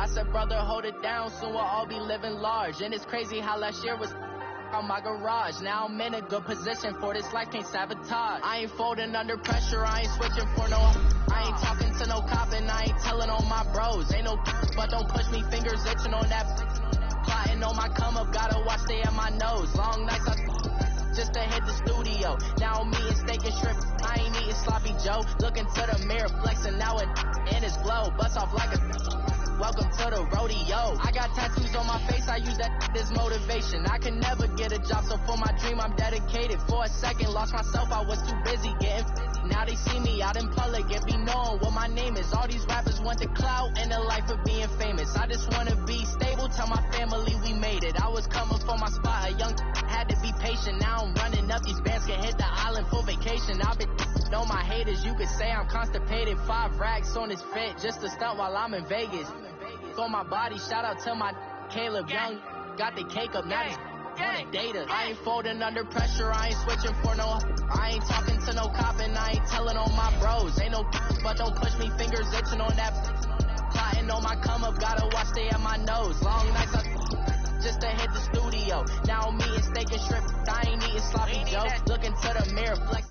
said, brother, hold it down, soon we'll all be living large. And it's crazy how last year was on my garage. Now I'm in a good position for this life, can't sabotage. I ain't folding under pressure, I ain't switching for no. I ain't talking to no cop and I ain't telling on my bros. Ain't no but don't push me, fingers itching on that. Plotting on my come up, gotta watch stay at my nose. Long nights just to hit the studio. Now I'm eating steak and shrimp, I ain't eating sloppy Joe. Looking to the mirror, flexing now and in his glow. Bust off like a welcome to the rodeo. I got tattoos on my face, I use that as motivation. I can never get a job, so for my dream I'm dedicated. For a second, lost myself, I was too busy getting. Now they see me out in public and be knowing what my name is. All these rappers want the clout and the life of being famous. I just wanna be stable, tell my family we made it. I was coming for my spot, a young had to be patient. Now I'm running up, these bands can hit the island for vacation. I've been on my haters, you could say I'm constipated. 5 racks on his fit, just to stunt while I'm in Vegas. For my body, shout out to my Caleb Young. Got the cake up, now on the data. I ain't folding under pressure, I ain't switching for no. I ain't talking to no cop and I ain't telling on my bros. Ain't no but don't push me, fingers itching on that. Plotting on my come up, gotta watch stay at my nose. Long nights just to hit the studio. Now I'm eating steak and shrimp, I ain't eating sloppy Joe. Looking to the mirror, flex.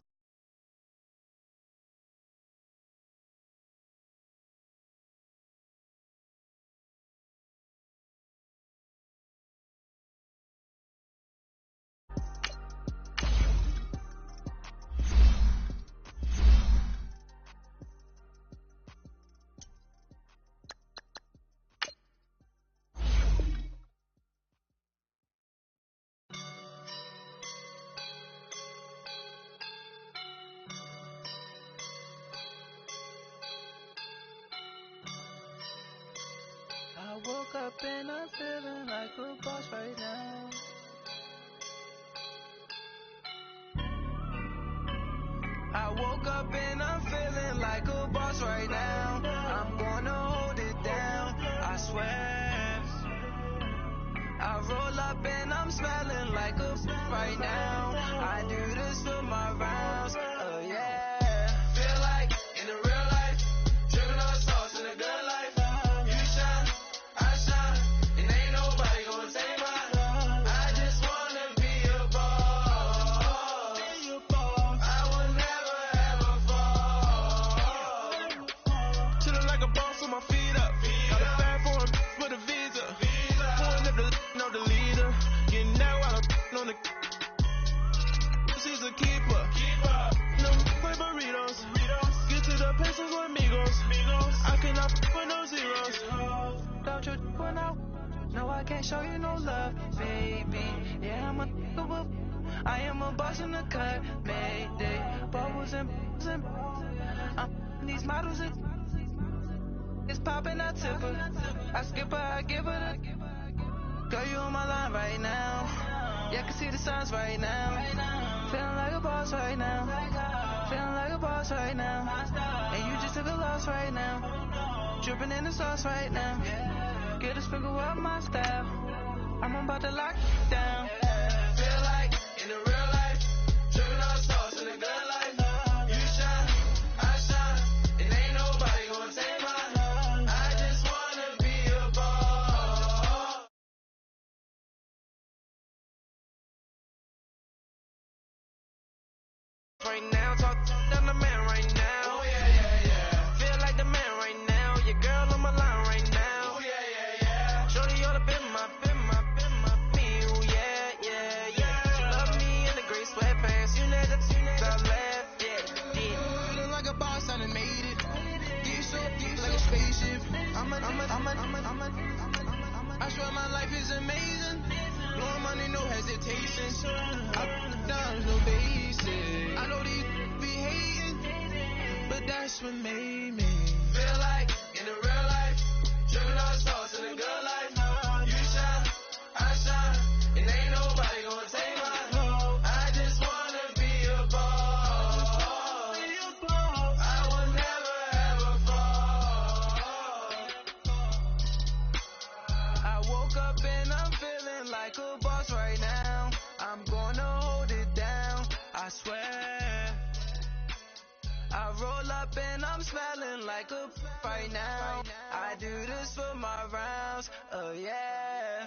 I woke up and I'm feeling like a boss right now. I woke up and I'm feeling like a boss right now. I'm gonna hold it down, I swear. I roll up and I'm smelling like a right now. I do this for my rounds, oh yeah. Feel like in the real life, dripping on sauce in the good life. I can't show you no love, baby. Yeah, I am a boss in the cut, mayday. Bubbles and I'm these models it's popping, I tip her. I skip her, I give her the. Girl, you on my line right now. Yeah, I can see the signs right now. Feeling like a boss right now. Feeling like a boss right now. And you just took a loss right now. Dripping in the sauce right now. Get a sprinkle up my style. I'm about to lock it down. Feel like in the real life, dripping on sauce in the good life. You shine, I shine, and ain't nobody gonna take mine. I just wanna be a boss. Right now, talk to the man right now. Oh yeah, yeah, yeah. Feel like the man right now. Your girl on my line right now. Oh yeah, yeah, yeah. Shorty oughta been my me. Oh yeah, yeah, yeah. She love me in the gray sweatpants. You never stop laugh, yeah. Feeling like a boss, I done made it. Get so deep like a spaceship. I swear my life is amazing. Blowing money, no hesitation. I down, no basic. I know these be hating, but that's what made me feel like in the real life, dripping on sauce in the good life. You shine, I shine, and ain't nobody gonna take mine. I just wanna be a boss. I will never ever fall. I woke up and I'm feeling like a boss right now. I'm gonna hold it down, I swear. I roll up and I'm smelling like a right now. I do this for my rounds, oh yeah.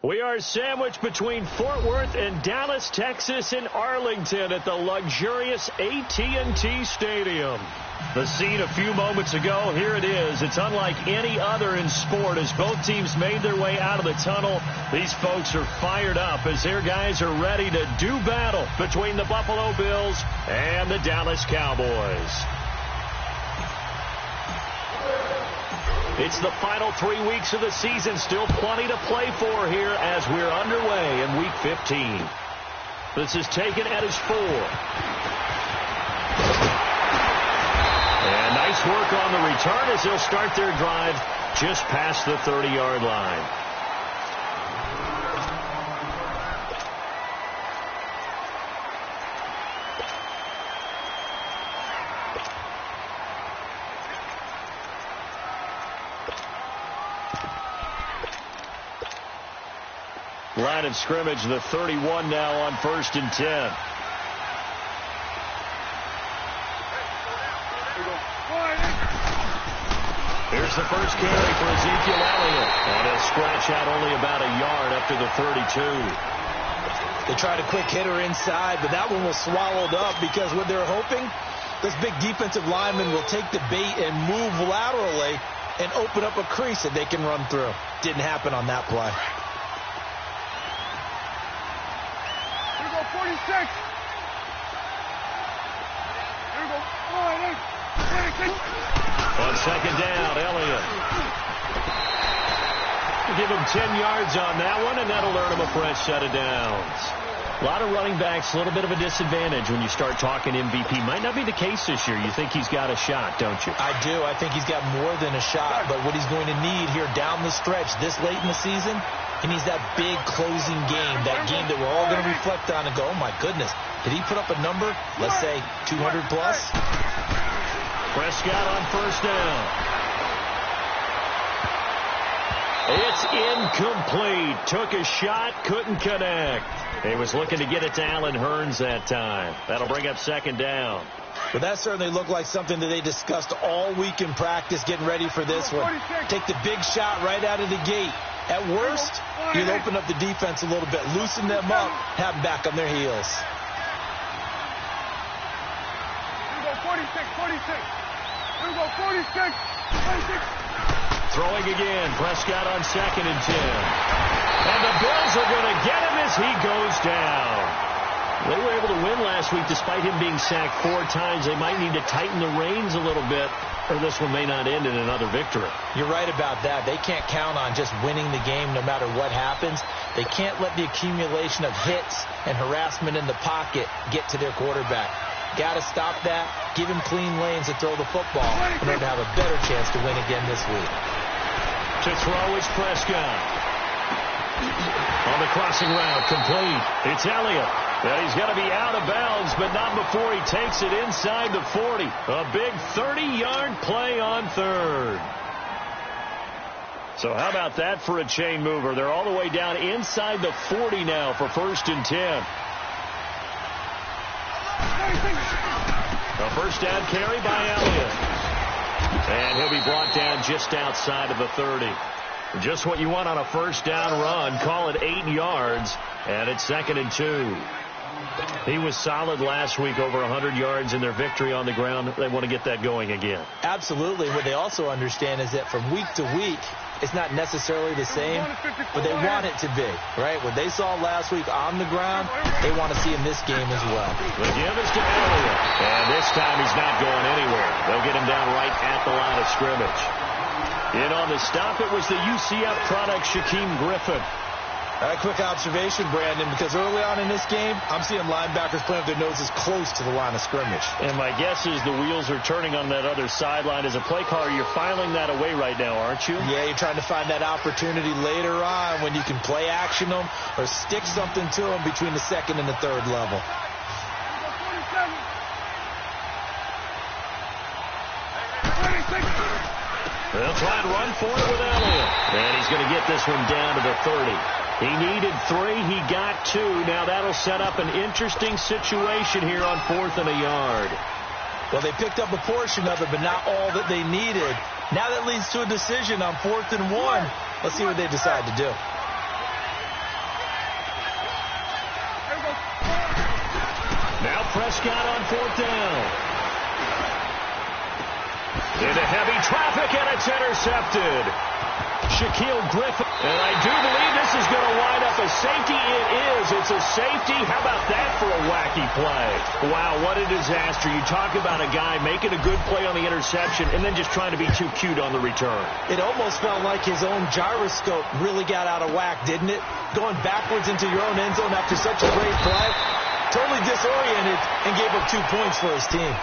We are sandwiched between Fort Worth and Dallas, Texas, and Arlington at the luxurious AT&T Stadium. The scene a few moments ago, here it is. It's unlike any other in sport as both teams made their way out of the tunnel. These folks are fired up as their guys are ready to do battle between the Buffalo Bills and the Dallas Cowboys. It's the final 3 weeks of the season. Still plenty to play for here as we're underway in Week 15. This is taken at his 4. And nice work on the return as they'll start their drive just past the 30-yard line. Line of scrimmage, the 31 now on 1st and 10. Here's the first carry for Ezekiel Elliott. And he'll scratch out only about a yard up to the 32. They tried a quick hitter inside, but that one was swallowed up because what they're hoping, this big defensive lineman will take the bait and move laterally and open up a crease that they can run through. Didn't happen on that play. 46. Here we go. 26. On second down, Elliott. Give him 10 yards on that one, and that'll earn him a fresh set of downs. A lot of running backs, a little bit of a disadvantage when you start talking MVP. Might not be the case this year. You think he's got a shot, don't you? I do. I think he's got more than a shot, but what he's going to need here down the stretch this late in the season, he needs that big closing game, that game that we're all going to reflect on and go, oh, my goodness, did he put up a number, let's say, 200 plus? Prescott on first down. It's incomplete. Took a shot, couldn't connect. He was looking to get it to Allen Hurns that time. That'll bring up second down. Well, that certainly looked like something that they discussed all week in practice, getting ready for this one. Take the big shot right out of the gate. At worst, you'll open up the defense a little bit, loosen them up, have them back on their heels. Here we go, 46, 46. Here we go, 46, 46. Throwing again, Prescott on second and 10. And the Bills are going to get him as he goes down. They were able to win last week despite him being sacked 4 times. They might need to tighten the reins a little bit, or this one may not end in another victory. You're right about that. They can't count on just winning the game no matter what happens. They can't let the accumulation of hits and harassment in the pocket get to their quarterback. Got to stop that, give him clean lanes to throw the football in order to have a better chance to win again this week. To throw is Prescott. On the crossing route, complete. It's Elliott. And he's going to be out of bounds, but not before he takes it inside the 40. A big 30-yard play on third. So how about that for a chain mover? They're all the way down inside the 40 now for 1st and 10. A first down carry by Elliott. And he'll be brought down just outside of the 30. Just what you want on a first down run. Call it 8 yards. And it's 2nd and 2. He was solid last week, over 100 yards in their victory on the ground. They want to get that going again. Absolutely. What they also understand is that from week to week, it's not necessarily the same, but they want it to be, right? What they saw last week on the ground, they want to see in this game as well. The give is to Elliott, and this time he's not going anywhere. They'll get him down right at the line of scrimmage. In on the stop, it was the UCF product, Shaquem Griffin. A quick observation, Brandon, because early on in this game, I'm seeing linebackers playing with their noses close to the line of scrimmage. And my guess is the wheels are turning on that other sideline. As a play caller, you're filing that away right now, aren't you? Yeah, you're trying to find that opportunity later on when you can play action them or stick something to them between the 2nd and the 3rd level. They'll try and run for it with Elliott. And he's going to get this one down to the 30. He needed 3. He got 2. Now that'll set up an interesting situation here on 4th and a yard. Well, they picked up a portion of it, but not all that they needed. Now that leads to a decision on 4th and 1. Let's see what they decide to do. Now Prescott on 4th down. Into heavy traffic, and it's intercepted. Shaquille Griffin. And I do believe this is going to wind up a safety. It is. It's a safety. How about that for a wacky play? Wow, what a disaster. You talk about a guy making a good play on the interception and then just trying to be too cute on the return. It almost felt like his own gyroscope really got out of whack, didn't it? Going backwards into your own end zone after such a great play. Totally disoriented and gave up 2 points for his team.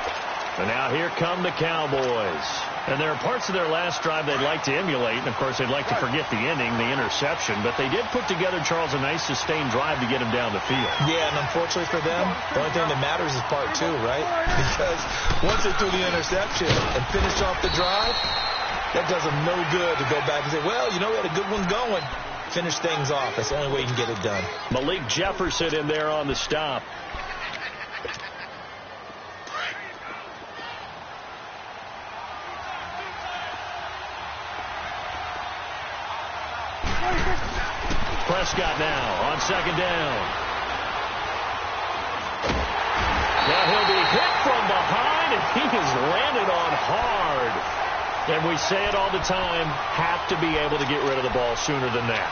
And now here come the Cowboys. And there are parts of their last drive they'd like to emulate. And, of course, they'd like to forget the ending, the interception. But they did put together, Charles, a nice sustained drive to get him down the field. Yeah, and unfortunately for them, the only thing that matters is part 2, right? Because once they threw the interception and finished off the drive, that does them no good to go back and say, well, you know, we had a good one going. Finish things off. That's the only way you can get it done. Malik Jefferson in there on the stop. Prescott now on 2nd down. Now he'll be hit from behind, and he has landed on hard. And we say it all the time, have to be able to get rid of the ball sooner than that.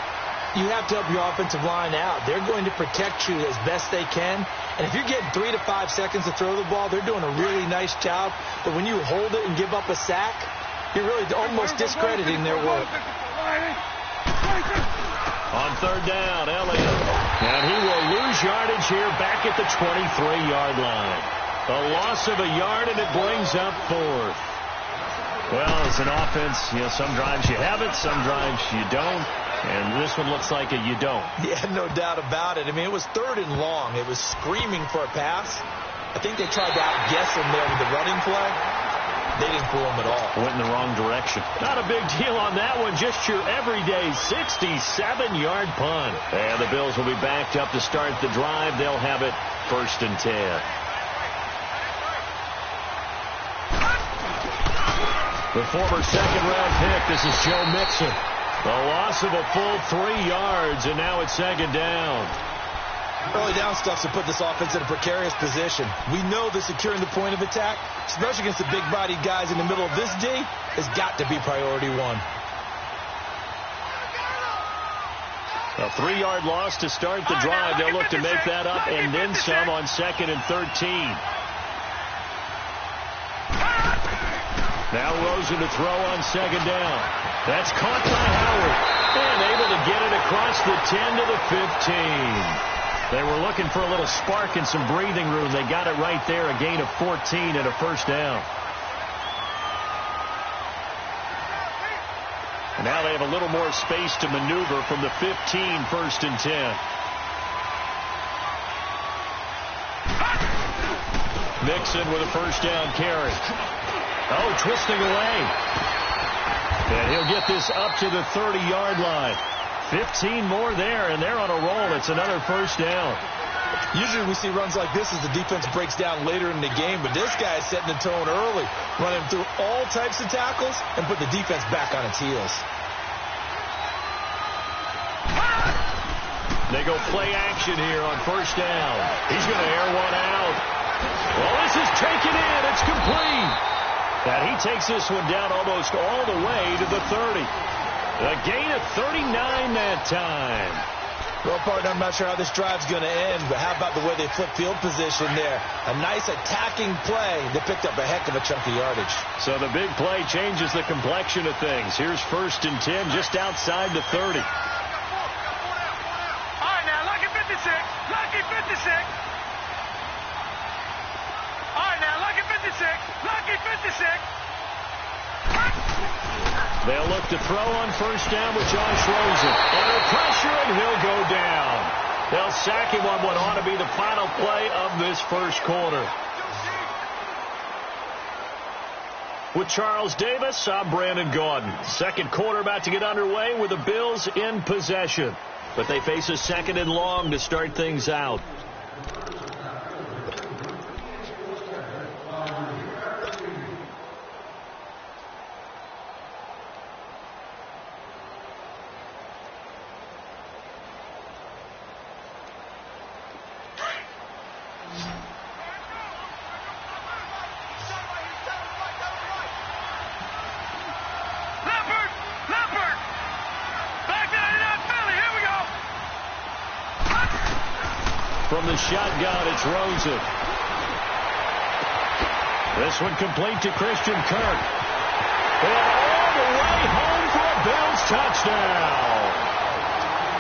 You have to help your offensive line out. They're going to protect you as best they can. And if you're getting 3 to 5 seconds to throw the ball, they're doing a really nice job. But when you hold it and give up a sack, you're really almost discrediting their work. On 3rd down, Elliott. And he will lose yardage here back at the 23-yard line. A loss of a yard, and it brings up 4th. Well, as an offense, you know, some drives you have it, some drives you don't. And this one looks like a you don't. Yeah, no doubt about it. I mean, it was 3rd and long. It was screaming for a pass. I think they tried to outguess him there with the running play. They didn't fool him at all. Went in the wrong direction. Not a big deal on that one. Just your everyday 67-yard punt. And the Bills will be backed up to start the drive. They'll have it 1st and 10. The former 2nd-round pick. This is Joe Mixon. A loss of a full 3 yards, and now it's 2nd down. Early down stuff's to put this offense in a precarious position. We know that securing the point of attack, especially against the big-bodied guys in the middle of this D, has got to be priority 1. A 3-yard loss to start the drive. They'll look to make that up and then some on 2nd and 13. Now Rosen to throw on 2nd down. That's caught by Howard. And able to get it across the 10 to the 15. They were looking for a little spark and some breathing room. They got it right there, a gain of 14 and a 1st down. And now they have a little more space to maneuver from the 15, 1st and 10. Mixon with a 1st down carry. Oh, twisting away. And he'll get this up to the 30-yard line. 15 more there, and they're on a roll. It's another 1st down. Usually we see runs like this as the defense breaks down later in the game, but this guy is setting the tone early, running through all types of tackles and put the defense back on its heels. They go play action here on 1st down. He's going to air one out. Well, this is taken in. It's complete. And he takes this one down almost all the way to the 30. A gain of 39 that time. Well, partner, I'm not sure how this drive's going to end, but how about the way they flip field position there? A nice attacking play that picked up a heck of a chunk of yardage. So the big play changes the complexion of things. Here's 1st and 10 just outside the 30. All right, now, lucky 56. Lucky 56. All right, now, lucky 56. Lucky 56. They'll look to throw on 1st down with Josh Rosen. Under pressure, and he'll go down. They'll sack him on what ought to be the final play of this 1st quarter. With Charles Davis, I'm Brandon Gaudin. Second quarter about to get underway with the Bills in possession. But they face a second and long to start things out. From the shotgun, it's Rosen. This one complete to Christian Kirk. And all the way home for a Bills touchdown.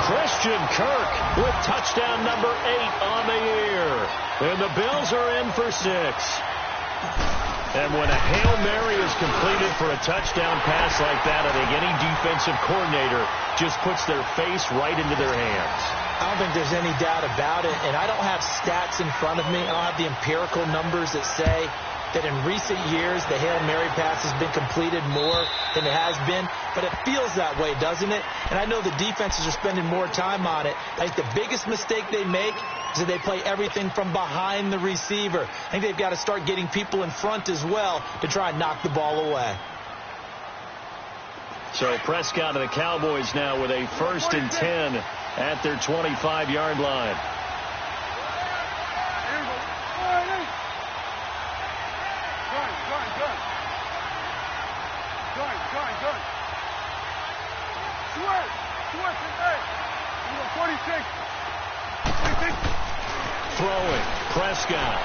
Christian Kirk with touchdown number 8 on the year. And the Bills are in for 6. And when a Hail Mary is completed for a touchdown pass like that, I think any defensive coordinator just puts their face right into their hands. I don't think there's any doubt about it, and I don't have stats in front of me. I don't have the empirical numbers that say that in recent years the Hail Mary pass has been completed more than it has been, but it feels that way, doesn't it? And I know the defenses are spending more time on it. I think the biggest mistake they make is that they play everything from behind the receiver. I think they've got to start getting people in front as well to try and knock the ball away. So Prescott and the Cowboys now with a 1st and 10 at their 25-yard line. Throwing, Prescott.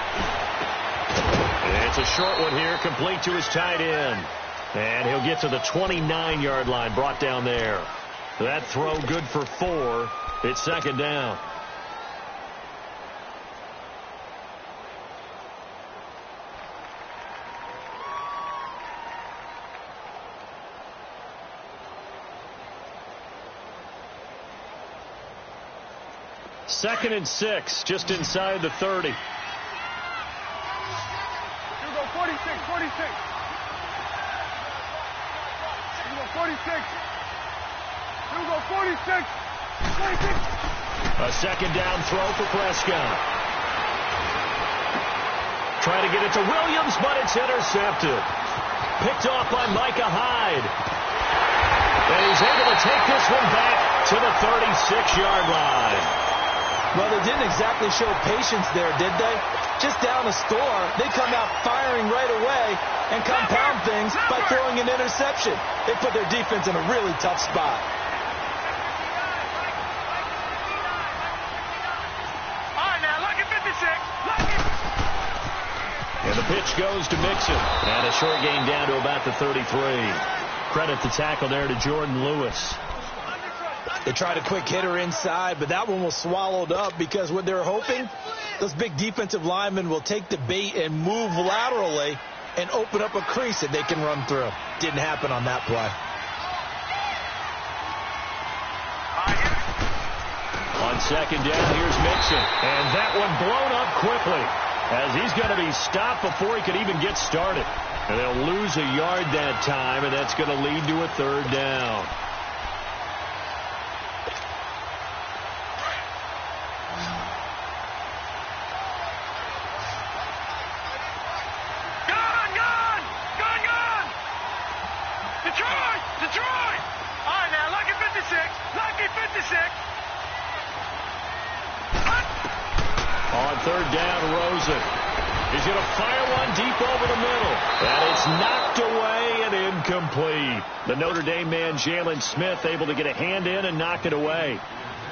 It's a short one here, complete to his tight end. And he'll get to the 29-yard line, brought down there. That throw good for 4. It's second down. Second and 6, just inside the 30. Here we go, 46, 46. Here we go, 46. Here we go, 46. 46. A second down throw for Prescott. Try to get it to Williams, but it's intercepted. Picked off by Micah Hyde. And he's able to take this one back to the 36-yard line. Well, they didn't exactly show patience there, did they? Just down a score, they come out firing right away and compound things by throwing an interception. They put their defense in a really tough spot. All right, now, lucky 56. Lucky. And the pitch goes to Mixon. And a short gain down to about the 33. Credit the tackle there to Jordan Lewis. They tried a quick hitter inside, but that one was swallowed up because what they're hoping, those big defensive linemen will take the bait and move laterally and open up a crease that they can run through. Didn't happen on that play. On second down, here's Mixon. And that one blown up quickly as he's going to be stopped before he could even get started. And they'll lose a yard that time, and that's going to lead to a third down. Detroit! All right, now, lucky 56. Lucky 56. On third down, Rosen. He's going to fire one deep over the middle. And it's knocked away and incomplete. The Notre Dame man, Jalen Smith, able to get a hand in and knock it away.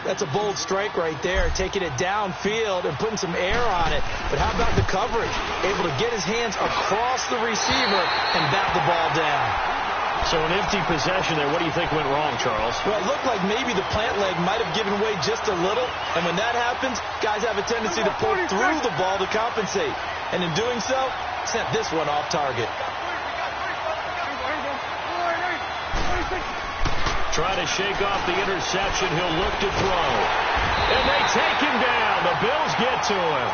That's a bold strike right there, taking it downfield and putting some air on it. But how about the coverage? Able to get his hands across the receiver and bat the ball down. So an empty possession there. What do you think went wrong, Charles? Well, it looked like maybe the plant leg might have given way just a little. And when that happens, guys have a tendency to pull through the ball to compensate. And in doing so, sent this one off target. Trying to shake off the interception. He'll look to throw. And they take him down. The Bills get to him.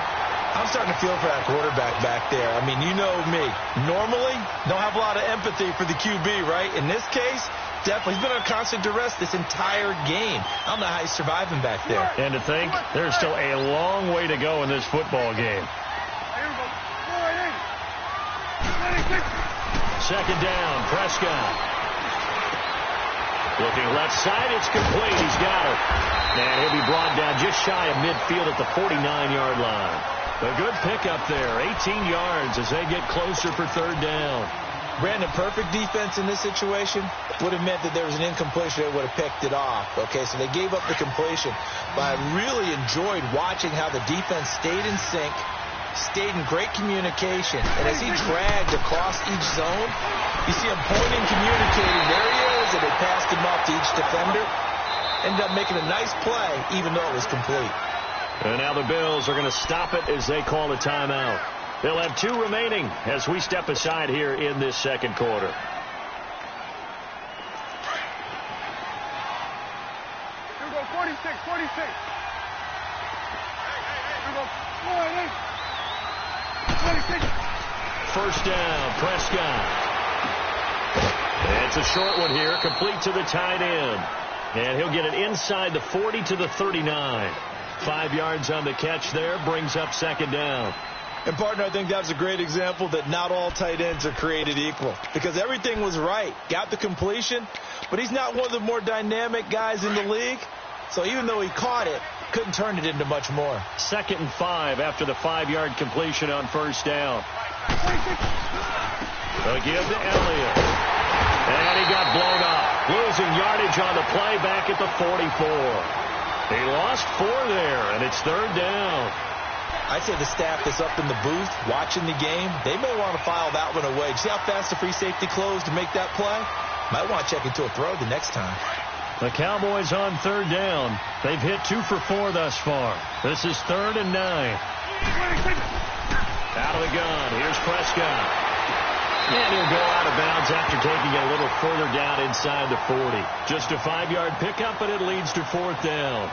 I'm starting to feel for that quarterback back there. I mean, you know me. Normally, don't have a lot of empathy for the QB, right? In this case, definitely. He's been under constant duress this entire game. I don't know how he's surviving back there. And to think, there's still a long way to go in this football game. Second down, Prescott. Looking left side, it's complete. He's got it. And he'll be brought down just shy of midfield at the 49-yard line. A good pickup there, 18 yards as they get closer for third down. Brandon, perfect defense in this situation would have meant that there was an incompletion that would have picked it off. Okay, so they gave up the completion. But I really enjoyed watching how the defense stayed in sync, stayed in great communication. And as he dragged across each zone, you see him pointing, communicating. There he is, and they passed him off to each defender. Ended up making a nice play, even though it was complete. And now the Bills are going to stop it as they call a timeout. They'll have 2 remaining as we step aside here in this second quarter. Here we go, 46. Here we go, 46. First down, Prescott. It's a short one here, complete to the tight end. And he'll get it inside the 40 to the 39. 5 yards on the catch there, brings up second down. And, partner, I think that's a great example that not all tight ends are created equal. Because everything was right. Got the completion, but he's not one of the more dynamic guys in the league. So even though he caught it, couldn't turn it into much more. 2nd and 5 after the 5-yard completion on first down. They'll give to Elliott. And he got blown up. Losing yardage on the play back at the 44. He lost 4 there, and it's third down. I'd say the staff that's up in the booth watching the game, they may want to file that one away. See how fast the free safety closed to make that play? Might want to check into a throw the next time. The Cowboys on third down. They've hit 2 for 4 thus far. This is 3rd and 9. Out of the gun. Here's Prescott. And he'll go out of bounds after taking it a little further down inside the 40. Just a 5-yard pickup, but it leads to 4th down.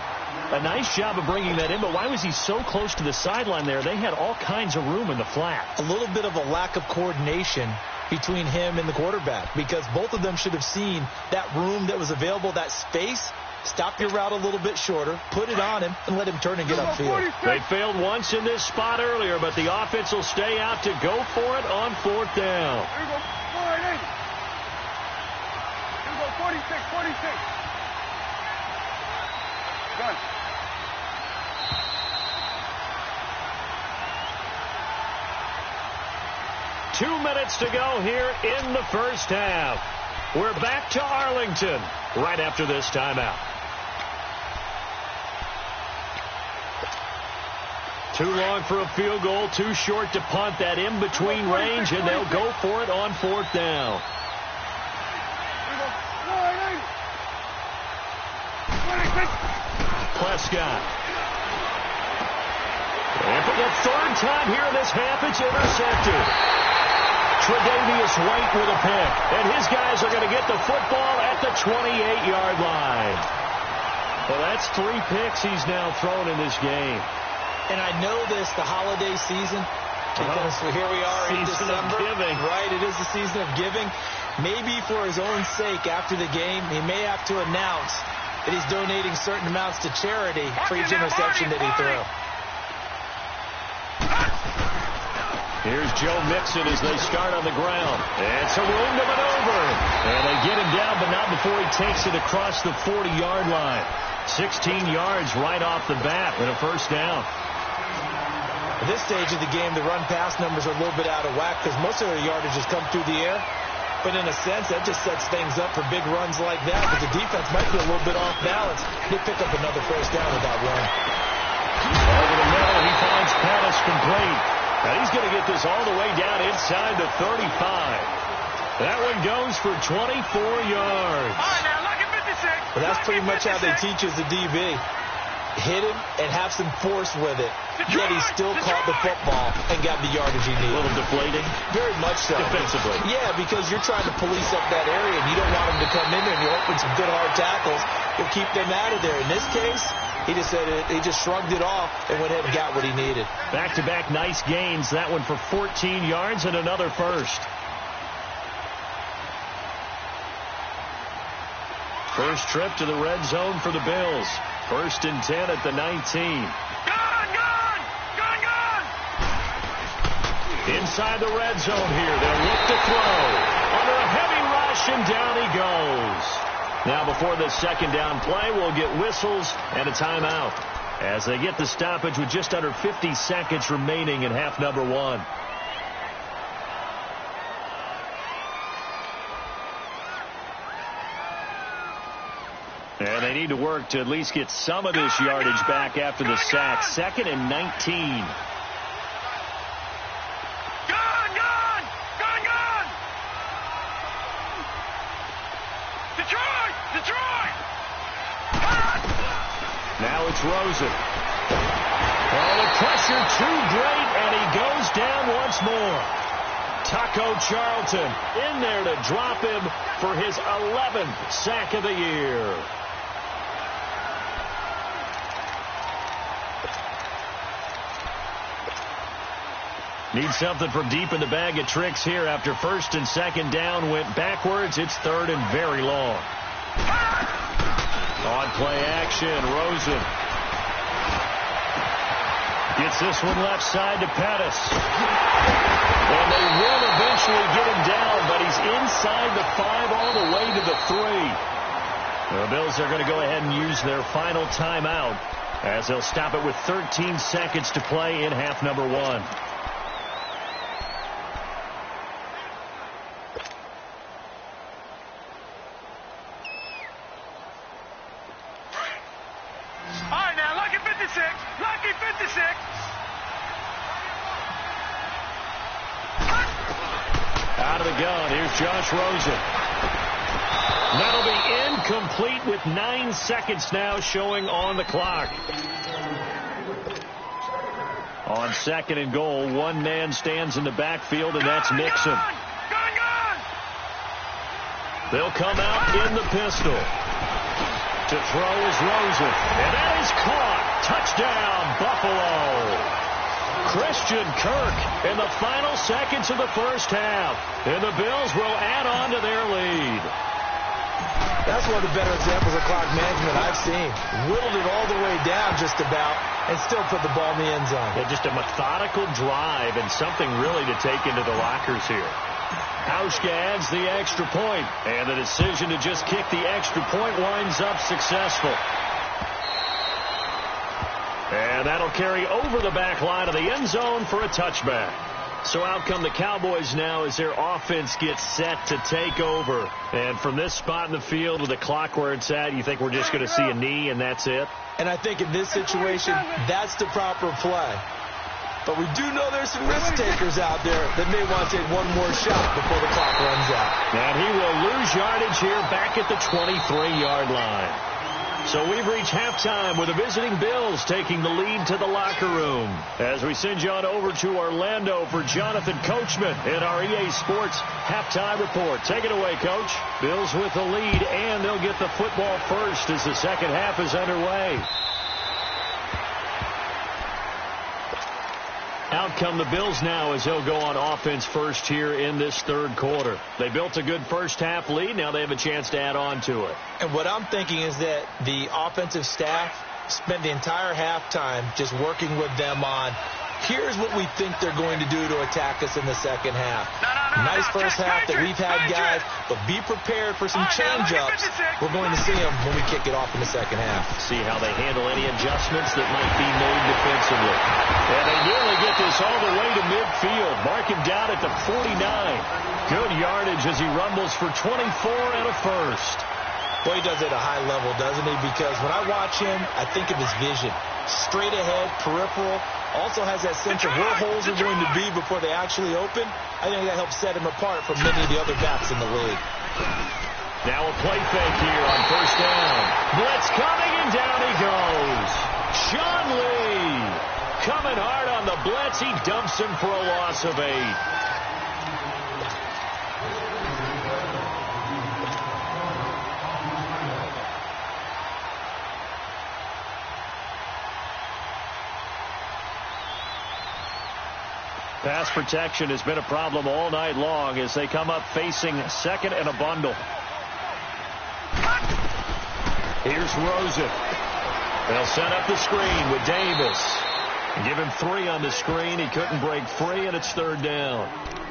A nice job of bringing that in, but why was he so close to the sideline there? They had all kinds of room in the flat. A little bit of a lack of coordination between him and the quarterback, because both of them should have seen that room that was available, that space. Stop your route a little bit shorter, put it on him, and let him turn and get upfield. They failed once in this spot earlier, but the offense will stay out to go for it on 4th down. Here we go, 46. Gun. 2 minutes to go here in the first half. We're back to Arlington right after this timeout. Too long for a field goal, too short to punt. That in-between range, and they'll go for it on 4th down. Prescott. And for the 3rd time here in this half, it's intercepted. Tre'Davious White with a pick. And his guys are going to get the football at the 28-yard line. Well, that's 3 picks he's now thrown in this game. And I know this, the holiday season, because here we are in December. Giving. Right, it is the season of giving. Maybe for his own sake after the game, he may have to announce that he's donating certain amounts to charity for each interception that he threw. Here's Joe Mixon as they start on the ground. And it's a room to maneuver. And they get him down, but not before he takes it across the 40-yard line. 16 yards right off the bat and a first down. At this stage of the game, the run-pass numbers are a little bit out of whack because most of their yardage has come through the air. But in a sense, that just sets things up for big runs like that. But the defense might be a little bit off balance. They pick up another first down with that run. Over the middle, he finds Pettis complete. And he's going to get this all the way down inside the 35. That one goes for 24 yards. All right, now look at 56. Well, that's pretty much how they teach as a DB. Hit him and have some force with it. Yet he still caught the football and got the yardage he needed. A little deflating. Very much so. Defensively. Yeah, because you're trying to police up that area and you don't want him to come in there and you're hoping some good hard tackles will keep them out of there. In this case, He just said it, he just shrugged it off and went ahead and got what he needed. Back-to-back nice gains. That one for 14 yards and another first. First trip to the red zone for the Bills. 1st and 10 at the 19. Inside the red zone here. They'll look to throw. Under a heavy rush, and down he goes. Now before the second down play, we'll get whistles and a timeout as they get the stoppage with just under 50 seconds remaining in half number 1. And they need to work to at least get some of this yardage back after the sack. 2nd and 19. Now it's Rosen. Oh, the pressure too great, and he goes down once more. Taco Charlton in there to drop him for his 11th sack of the year. Need something from deep in the bag of tricks here after 1st and 2nd down went backwards. It's 3rd and very long. On play action, Rosen. Gets this one left side to Pettis. And they will eventually get him down, but he's inside the 5 all the way to the 3. The Bills are going to go ahead and use their final timeout as they'll stop it with 13 seconds to play in half number 1. Out of the gun, here's Josh Rosen. That'll be incomplete with 9 seconds now showing on the clock. On 2nd and goal, one man stands in the backfield, and that's Mixon. They'll come out in the pistol. To throw is Rosen, and that is caught. Touchdown, Buffalo. Christian Kirk in the final seconds of the first half. And the Bills will add on to their lead. That's one of the better examples of clock management I've seen. Whittled it all the way down just about and still put the ball in the end zone. Yeah, just a methodical drive and something really to take into the lockers here. Hauschka adds the extra point, and the decision to just kick the extra point winds up successful. And that'll carry over the back line of the end zone for a touchback. So out come the Cowboys now as their offense gets set to take over. And from this spot in the field with the clock where it's at, you think we're just going to see a knee and that's it? And I think in this situation, that's the proper play. But we do know there's some risk takers out there that may want to take one more shot before the clock runs out. And he will lose yardage here back at the 23-yard line. So we've reached halftime with the visiting Bills taking the lead to the locker room. As we send you on over to Orlando for Jonathan Coachman in our EA Sports halftime report. Take it away, Coach. Bills with the lead, and they'll get the football first as the second half is underway. Out come the Bills now as they'll go on offense first here in this third quarter. They built a good first half lead. Now they have a chance to add on to it. And what I'm thinking is that the offensive staff spent the entire halftime just working with them on here's what we think they're going to do to attack us in the second half. Nice first half that we've had, guys, but be prepared for some change-ups. We're going to see them when we kick it off in the second half. See how they handle any adjustments that might be made defensively. And they nearly get this all the way to midfield. Mark him down at the 49. Good yardage as he rumbles for 24 and a first. Well, he does it at a high level, doesn't he? Because when I watch him, I think of his vision. Straight ahead, peripheral. Also has that sense of where holes are going to be before they actually open. I think that helps set him apart from many of the other backs in the league. Now a play fake here on first down. Blitz coming, and down he goes. Sean Lee coming hard on the blitz. He dumps him for a loss of 8. Pass protection has been a problem all night long as they come up facing second and a bundle. Here's Rosen. They'll set up the screen with Davis. Give him 3 on the screen. He couldn't break free, and it's third down.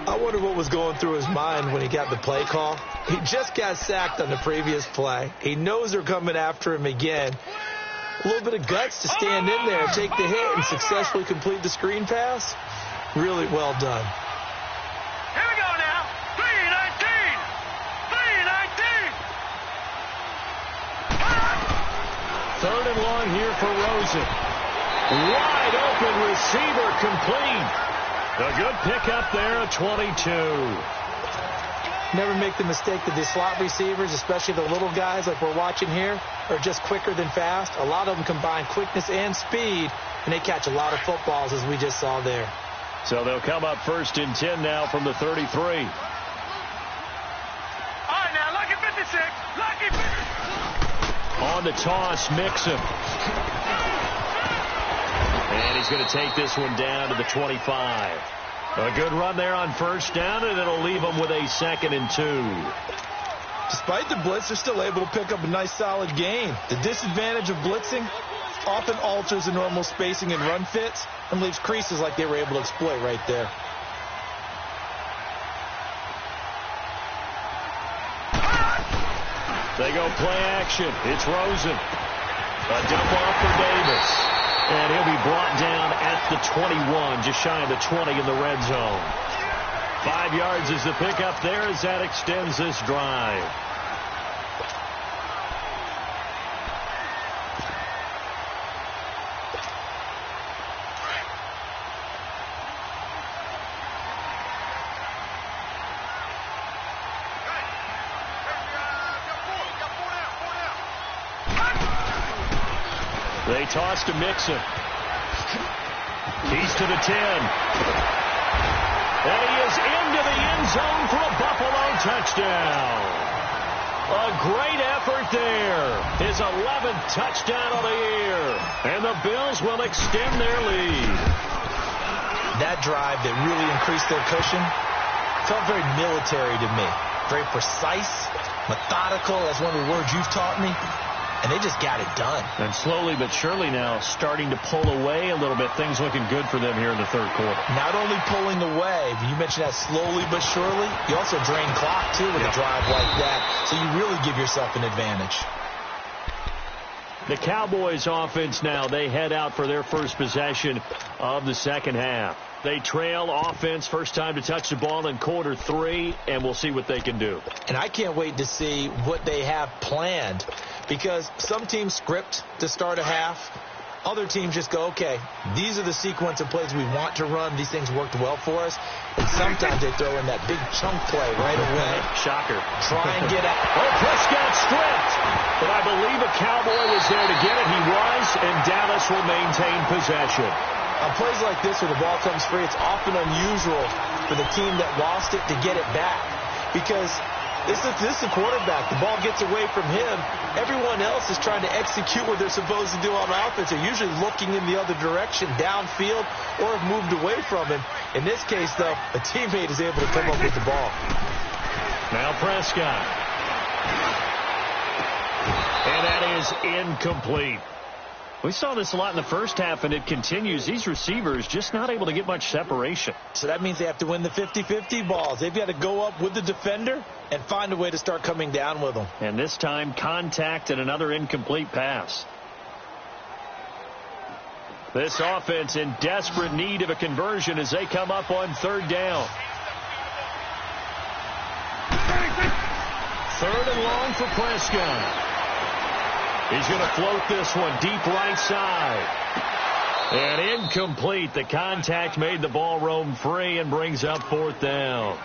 I wonder what was going through his mind when he got the play call. He just got sacked on the previous play. He knows they're coming after him again. A little bit of guts to stand in there, take the hit, and successfully complete the screen pass. Really well done. Here we go now. 319. 319. Third and long here for Rosen. Wide open receiver complete. A good pickup there at 22. Never make the mistake that the slot receivers, especially the little guys like we're watching here, are just quicker than fast. A lot of them combine quickness and speed, and they catch a lot of footballs, as we just saw there. So they'll come up first and 10 now from the 33. All right, now, lucky 56. Lucky 56. On the toss, Mixon. And he's going to take this one down to the 25. A good run there on first down, and it'll leave them with a 2nd and 2. Despite the blitz, they're still able to pick up a nice solid gain. The disadvantage of blitzing often alters the normal spacing and run fits and leaves creases like they were able to exploit right there. They go play action. It's Rosen. A dump off for Davis. And he'll be brought down at the 21, just shy of the 20 in the red zone. 5 yards is the pickup there as that extends this drive. They toss to Mixon. He's to the 10. And he is into the end zone for a Buffalo touchdown. A great effort there. His 11th touchdown of the year. And the Bills will extend their lead. That drive that really increased their cushion felt very military to me. Very precise, methodical. That's one of the words you've taught me. And they just got it done. And slowly but surely now starting to pull away a little bit. Things looking good for them here in the third quarter. Not only pulling away, but you mentioned that slowly but surely. You also drain clock, too, with a drive like that. So you really give yourself an advantage. The Cowboys offense now, they head out for their first possession of the second half. They trail offense, first time to touch the ball in quarter 3, and we'll see what they can do. And I can't wait to see what they have planned, because some teams script to start a half. Other teams just go, okay, these are the sequence of plays we want to run. These things worked well for us. And sometimes they throw in that big chunk play right away. Shocker. Try and get out. Oh, Prescott stripped. But I believe a Cowboy was there to get it. He was, and Dallas will maintain possession. On plays like this where the ball comes free, it's often unusual for the team that lost it to get it back. Because this is the quarterback. The ball gets away from him. Everyone else is trying to execute what they're supposed to do on offense. They're usually looking in the other direction, downfield, or have moved away from him. In this case, though, a teammate is able to come up with the ball. Now Prescott. And that is incomplete. We saw this a lot in the first half, and it continues. These receivers just not able to get much separation. So that means they have to win the 50-50 balls. They've got to go up with the defender and find a way to start coming down with them. And this time, contact and another incomplete pass. This offense in desperate need of a conversion as they come up on third down. Third and long for Prescott. He's going to float this one deep right side. And incomplete. The contact made the ball roam free and brings up fourth down.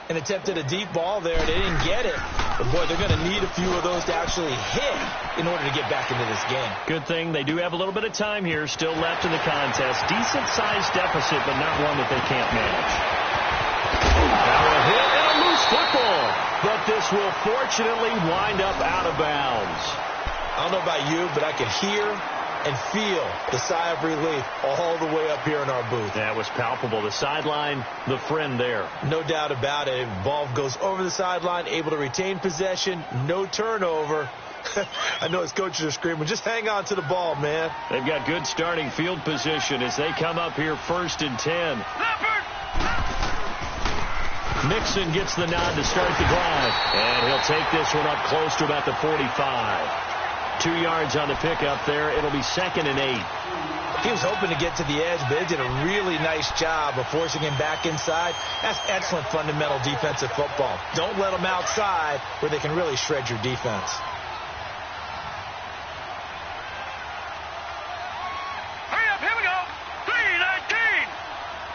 And attempted a deep ball there. They didn't get it. But, boy, they're going to need a few of those to actually hit in order to get back into this game. Good thing they do have a little bit of time here still left in the contest. Decent-sized deficit, but not one that they can't manage. Now a hit and a loose football. But this will fortunately wind up out of bounds. I don't know about you, but I could hear and feel the sigh of relief all the way up here in our booth. That was palpable. The sideline, the friend there. No doubt about it. Ball goes over the sideline, able to retain possession, no turnover. I know his coaches are screaming, just hang on to the ball, man. They've got good starting field position as they come up here 1st and 10. Mixon gets the nod to start the drive, and he'll take this one up close to about the 45. 2 yards on the pickup there. It'll be 2nd and 8. He was hoping to get to the edge, but they did a really nice job of forcing him back inside. That's excellent fundamental defensive football. Don't let them outside where they can really shred your defense. Hurry up, here we go. 3-19.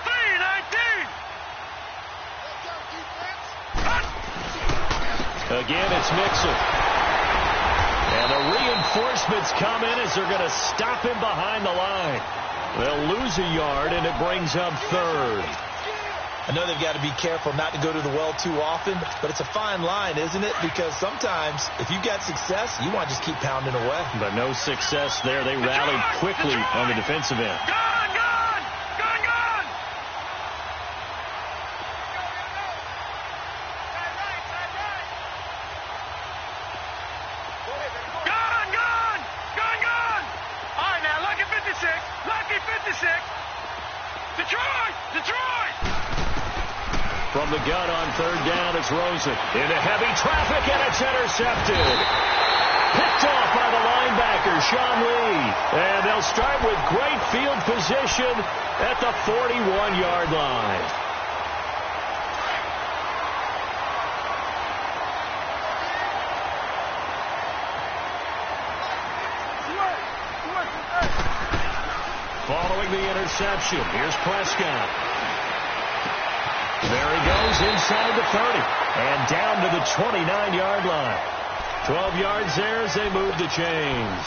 3-19. Again, it's Mixon. And the reinforcements come in as they're going to stop him behind the line. They'll lose a yard, and it brings up 3rd. I know they've got to be careful not to go to the well too often, but it's a fine line, isn't it? Because sometimes, if you got success, you want to just keep pounding away. But no success there. They rallied quickly on the defensive end. From the gun on 3rd down, it's Rosen. Into heavy traffic, and it's intercepted. Picked off by the linebacker, Sean Lee. And they'll start with great field position at the 41-yard line. Following the interception, here's Prescott. There he goes inside the 30 and down to the 29-yard line. 12 yards there as they move the chains.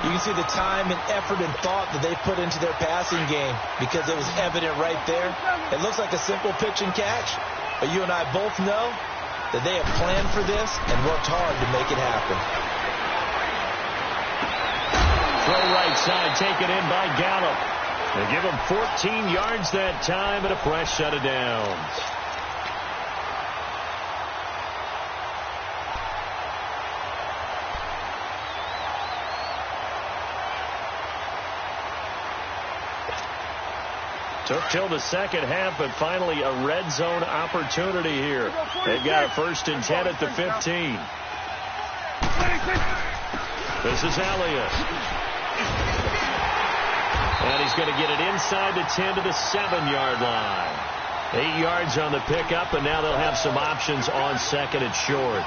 You can see the time and effort and thought that they put into their passing game because it was evident right there. It looks like a simple pitch and catch, but you and I both know that they have planned for this and worked hard to make it happen. Throw right side, taken in by Gallup. They give him 14 yards that time and a fresh set of downs. Took till the second half, but finally a red zone opportunity here. They've got a 1st and 10 at the 15. This is Elliott. And he's going to get it inside the 10 to the 7-yard line. 8 yards on the pickup, and now they'll have some options on 2nd and short.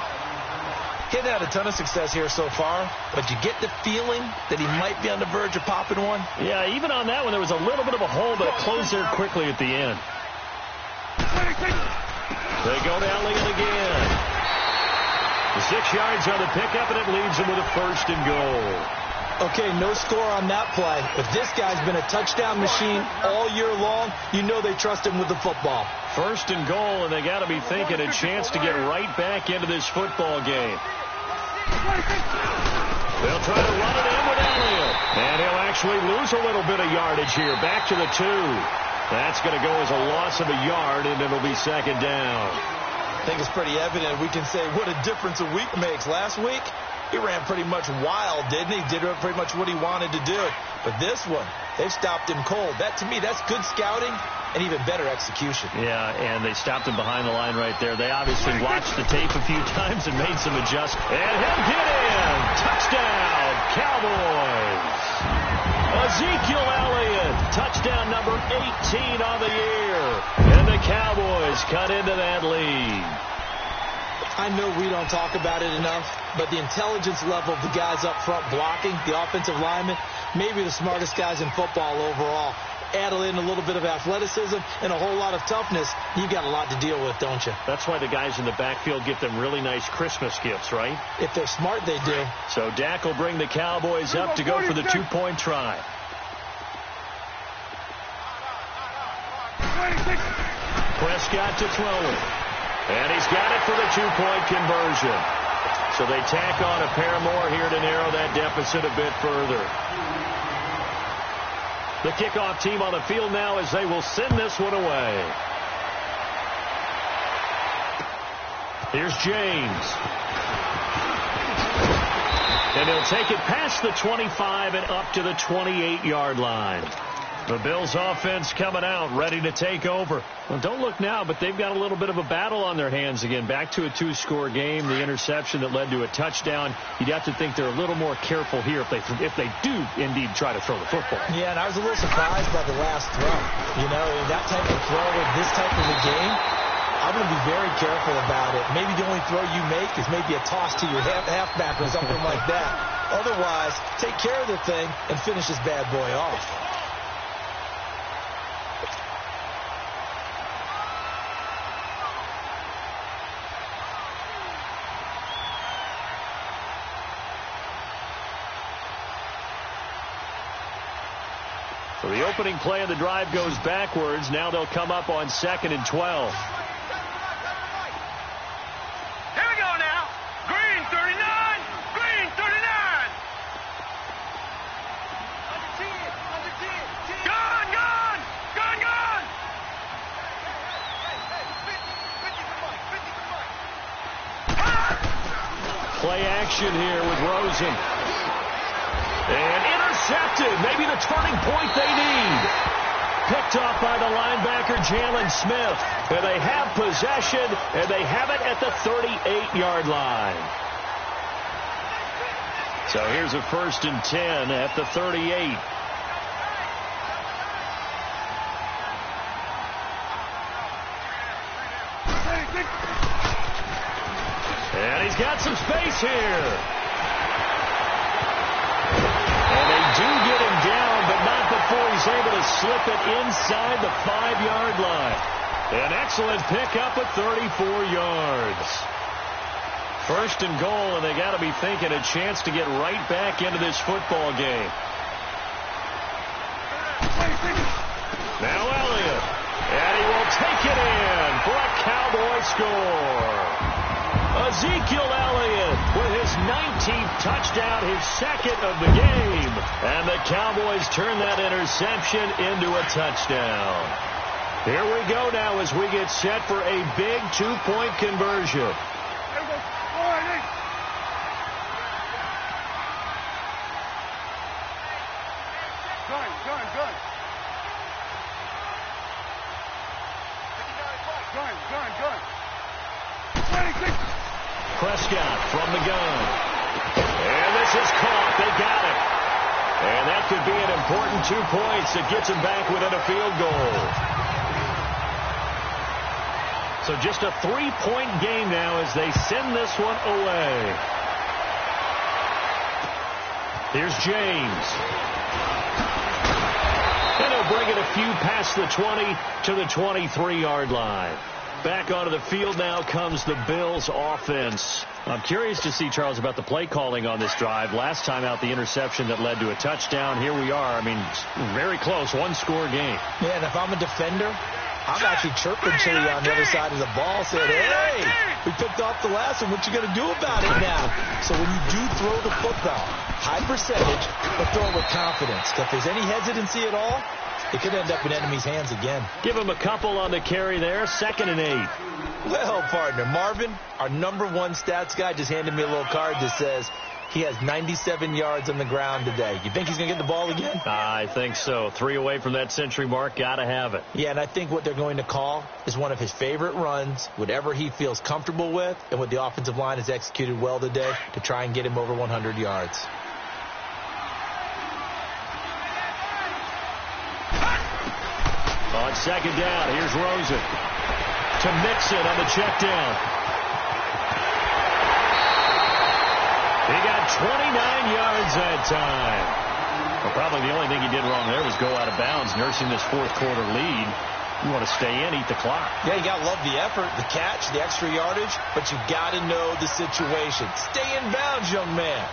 He hasn't had a ton of success here so far, but you get the feeling that he might be on the verge of popping one. Yeah, even on that one, there was a little bit of a hole, but it closed there quickly at the end. They go to Elliott again. 6 yards on the pickup, and it leaves him with a 1st and goal. Okay, no score on that play. But this guy's been a touchdown machine all year long. You know they trust him with the football. 1st and goal, and they got to be thinking a chance to get right back into this football game. They'll try to run it in with Elliott. And he'll actually lose a little bit of yardage here. Back to the 2. That's going to go as a loss of a yard, and it'll be 2nd down. I think it's pretty evident. We can say what a difference a week makes. Last week, he ran pretty much wild, didn't he? Did pretty much what he wanted to do. But this one, they've stopped him cold. That, to me, that's good scouting and even better execution. Yeah, and they stopped him behind the line right there. They obviously watched the tape a few times and made some adjustments. And he'll get in. Touchdown, Cowboys. Ezekiel Elliott, touchdown number 18 on the year. And the Cowboys cut into that lead. I know we don't talk about it enough, but the intelligence level of the guys up front blocking, the offensive linemen, maybe the smartest guys in football overall. Add in a little bit of athleticism and a whole lot of toughness, you got a lot to deal with, don't you? That's why the guys in the backfield get them really nice Christmas gifts, right? If they're smart, they do. So Dak will bring the Cowboys up to go for the 2-point try. Prescott to throw it. And he's got it for the 2-point conversion. So they tack on a pair more here to narrow that deficit a bit further. The kickoff team on the field now as they will send this one away. Here's James. And he'll take it past the 25 and up to the 28-yard line. The Bills offense coming out, ready to take over. Well, don't look now, but they've got a little bit of a battle on their hands again. Back to a 2-score game, the interception that led to a touchdown. You'd have to think they're a little more careful here if they do indeed try to throw the football. Yeah, and I was a little surprised by the last throw. You know, that type of throw in this type of a game, I'm going to be very careful about it. Maybe the only throw you make is maybe a toss to your halfback or something like that. Otherwise, take care of the thing and finish this bad boy off. So the opening play of the drive goes backwards. Now they'll come up on 2nd and 12. Here we go now. Green 39. Green 39. Under 10. Gone. Gone. Play action here with Rosen. And intercepted. Maybe the turning point they need. Picked off by the linebacker, Jalen Smith. And they have possession, and they have it at the 38-yard line. So here's a 1st and 10 at the 38. And he's got some space here. And they do get him down, but not before he's able to slip it inside the 5-yard line. An excellent pickup at 34 yards. 1st and goal, and they got to be thinking a chance to get right back into this football game. Now Elliott. And he will take it in for a Cowboy score. Ezekiel Elliott with his 19th touchdown, his 2nd of the game. And the Cowboys turn that interception into a touchdown. Here we go now as we get set for a big 2-point conversion. Prescott from the gun. And this is caught. They got it. And that could be an important 2 points that gets them back within a field goal. So just a 3-point game now as they send this one away. Here's James. And he'll bring it a few past the 20 to the 23-yard line. Back onto the field now comes the Bills offense. I'm curious to see, Charles, about the play calling on this drive. Last time out, the interception that led to a touchdown. Here we are. I mean, very close, 1-score game. Yeah, and if I'm a defender, I'm actually chirping to you on the other side of the ball, saying, hey, we picked off the last one. What you going to do about it now? So when you do throw the football, high percentage, but throw it with confidence. If there's any hesitancy at all, it could end up in enemy's hands again. Give him a couple on the carry there. 2nd and 8. Well, partner, Marvin, our #1 stats guy, just handed me a little card that says he has 97 yards on the ground today. You think he's going to get the ball again? I think so. 3 away from that century mark. Got to have it. Yeah, and I think what they're going to call is one of his favorite runs, whatever he feels comfortable with, and what the offensive line has executed well today to try and get him over 100 yards. On 2nd down, here's Rosen to Mixon on the check down. He got 29 yards that time. Well, probably the only thing he did wrong there was go out of bounds, nursing this 4th-quarter lead. You want to stay in, eat the clock. Yeah, you got to love the effort, the catch, the extra yardage, but you got to know the situation. Stay in bounds, young man.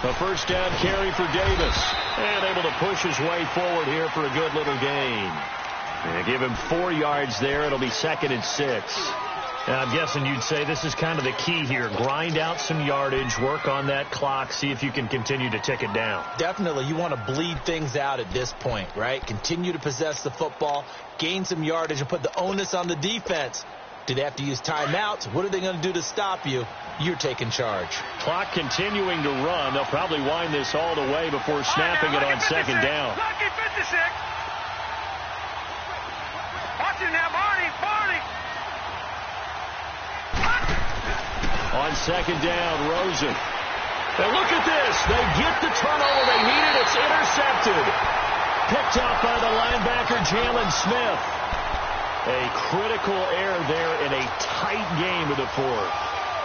A 1st down carry for Davis. And able to push his way forward here for a good little gain. And give him 4 yards there. It'll be 2nd and 6. Now, I'm guessing you'd say this is kind of the key here. Grind out some yardage, work on that clock, see if you can continue to tick it down. Definitely. You want to bleed things out at this point, right? Continue to possess the football, gain some yardage, and put the onus on the defense. Do they have to use timeouts? What are they going to do to stop you? You're taking charge. Clock continuing to run. They'll probably wind this all the way before snapping it on 2nd down. Lucky 56. Watch it now, Barney. On 2nd down, Rosen. And look at this. They get the turnover they needed. It's intercepted. Picked up by the linebacker, Jalen Smith. A critical error there in a tight game of the 4th.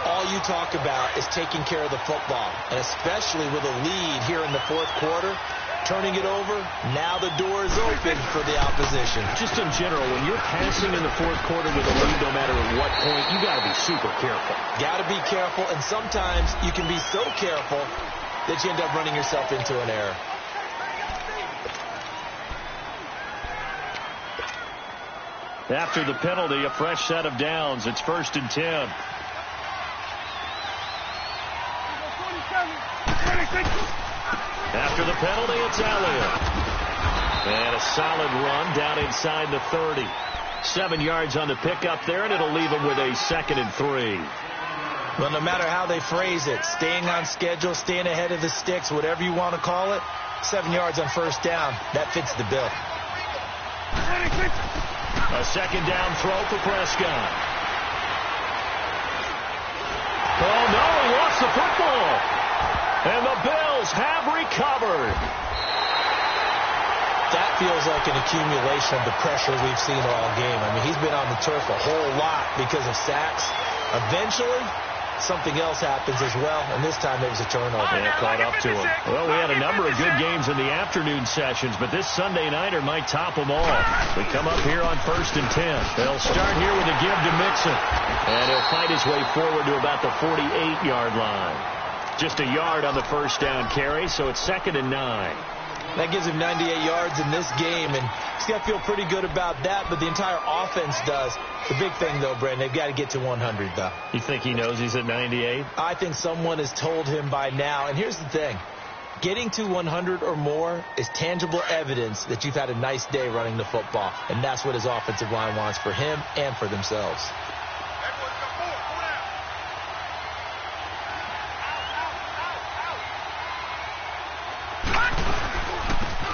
All you talk about is taking care of the football, and especially with a lead here in the 4th quarter, turning it over, now the door is open for the opposition. Just in general, when you're passing in the 4th quarter with a lead, no matter at what point, you got to be super careful. Got to be careful, and sometimes you can be so careful that you end up running yourself into an error. After the penalty, a fresh set of downs. It's 1st and 10. After the penalty, it's Elliott. And a solid run down inside the 30. 7 yards on the pickup there, and it'll leave them with a 2nd and 3. Well, no matter how they phrase it, staying on schedule, staying ahead of the sticks, whatever you want to call it, 7 yards on 1st down, that fits the bill. A 2nd down throw for Prescott. Oh, no, he lost the football. And the Bills have recovered. That feels like an accumulation of the pressure we've seen all game. I mean, he's been on the turf a whole lot because of sacks. Eventually, something else happens as well, and this time it was a turnover. And it caught up to him. Well, we had a number of good games in the afternoon sessions, but this Sunday nighter might top them all. We come up here on 1st and 10. They'll start here with a give to Mixon. And he'll fight his way forward to about the 48-yard line. Just a yard on the 1st down carry, so it's 2nd and 9. That gives him 98 yards in this game, and he's got to feel pretty good about that, but the entire offense does. The big thing, though, Brandon, they've got to get to 100, though. You think he knows he's at 98? I think someone has told him by now, and here's the thing. Getting to 100 or more is tangible evidence that you've had a nice day running the football, and that's what his offensive line wants for him and for themselves.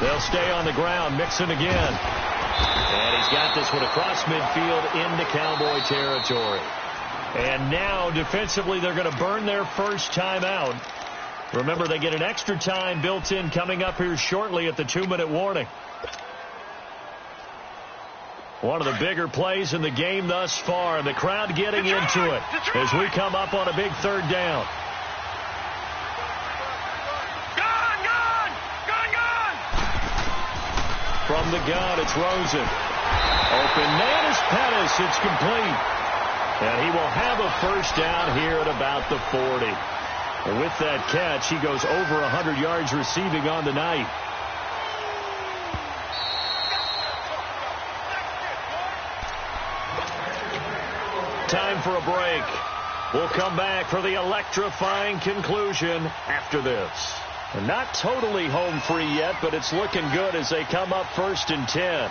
They'll stay on the ground. Mixon again. And he's got this one across midfield into Cowboy territory. And now, defensively, they're going to burn their first timeout. Remember, they get an extra time built in coming up here shortly at the 2-minute warning. One of the bigger plays in the game thus far, and the crowd getting into it as we come up on a big 3rd down. From the gun, it's Rosen. Open man is Pettis. It's complete. And he will have a 1st down here at about the 40. And with that catch, he goes over 100 yards receiving on the night. Time for a break. We'll come back for the electrifying conclusion after this. Not totally home free yet, but it's looking good as they come up 1st and 10.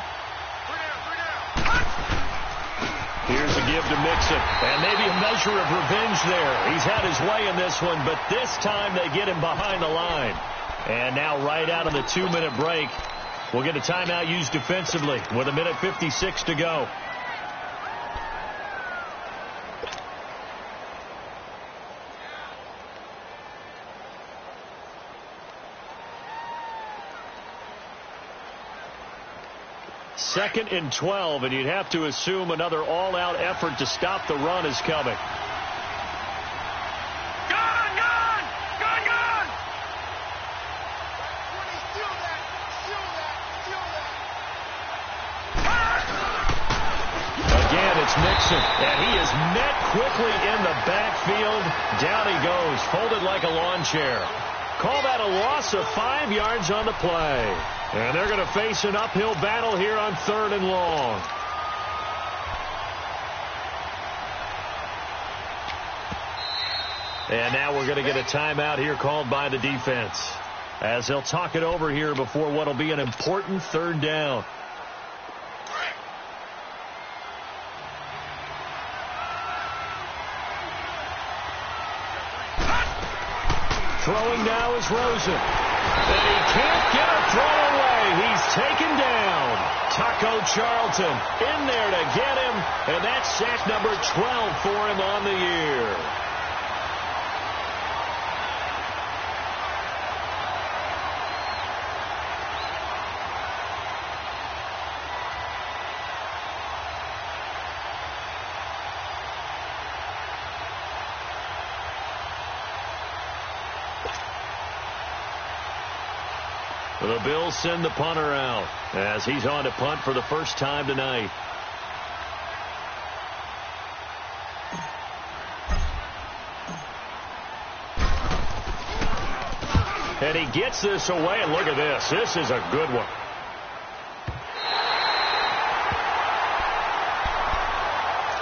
Here's a give to Mixon, and maybe a measure of revenge there. He's had his way in this one, but this time they get him behind the line. And now right out of the 2-minute break, we'll get a timeout used defensively with 1:56 to go. Second and 12, and you'd have to assume another all-out effort to stop the run is coming. Gun! Again, it's Mixon, and he is met quickly in the backfield. Down he goes, folded like a lawn chair. Call that a loss of 5 yards on the play. And they're going to face an uphill battle here on 3rd and long. And now we're going to get a timeout here called by the defense, as they'll talk it over here before what will be an important 3rd down. Throwing now is Rosen. And he can't get a throw away. He's taken down. Taco Charlton in there to get him. And that's sack number 12 for him on the year. The Bills send the punter out as he's on to punt for the first time tonight. And he gets this away, and look at this. This is a good one.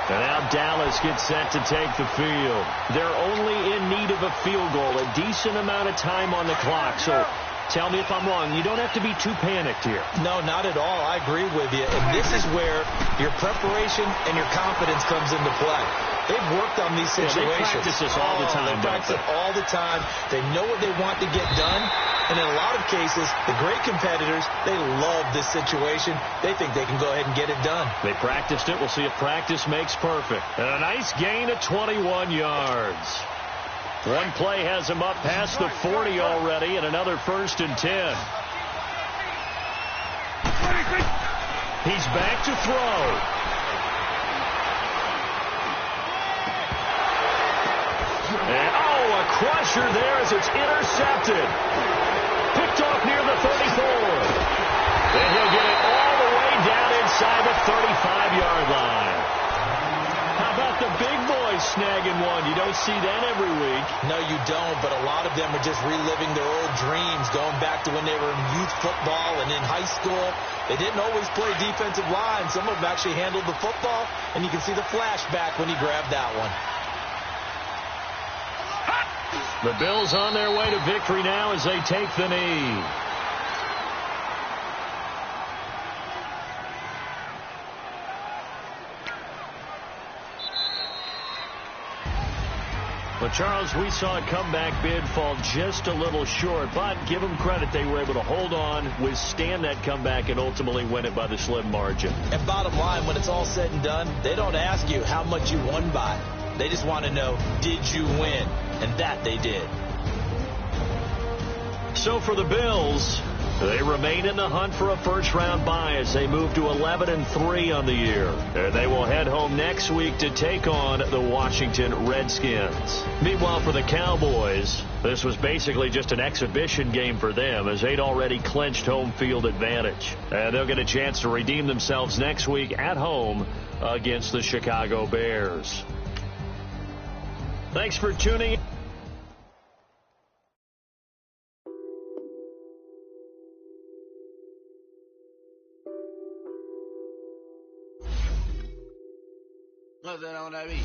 And now Dallas gets set to take the field. They're only in need of a field goal, a decent amount of time on the clock. So tell me if I'm wrong. You don't have to be too panicked here. No, not at all. I agree with you. And this is where your preparation and your confidence comes into play. They've worked on these situations. They practice this all the time. They practice it all the time. They know what they want to get done. And in a lot of cases, the great competitors, they love this situation. They think they can go ahead and get it done. They practiced it. We'll see if practice makes perfect. And a nice gain of 21 yards. One play has him up past the 40 already, and another 1st and 10. He's back to throw. And, a crusher there as it's intercepted. Picked off near the 34. And he'll get it all the way down inside the 35-yard line. How about the big boys snagging one? You don't see that every week. No, you don't, but a lot of them are just reliving their old dreams, going back to when they were in youth football and in high school. They didn't always play defensive line. Some of them actually handled the football, and you can see the flashback when he grabbed that one. The Bills on their way to victory now as they take the knee. But, Charles, we saw a comeback bid fall just a little short, but give them credit. They were able to hold on, withstand that comeback, and ultimately win it by the slim margin. And bottom line, when it's all said and done, they don't ask you how much you won by. They just want to know, did you win? And that they did. So for the Bills, they remain in the hunt for a first-round bye as they move to 11-3 on the year. And they will head home next week to take on the Washington Redskins. Meanwhile, for the Cowboys, this was basically just an exhibition game for them as they'd already clinched home field advantage. And they'll get a chance to redeem themselves next week at home against the Chicago Bears. Thanks for tuning in. What's that on that beat?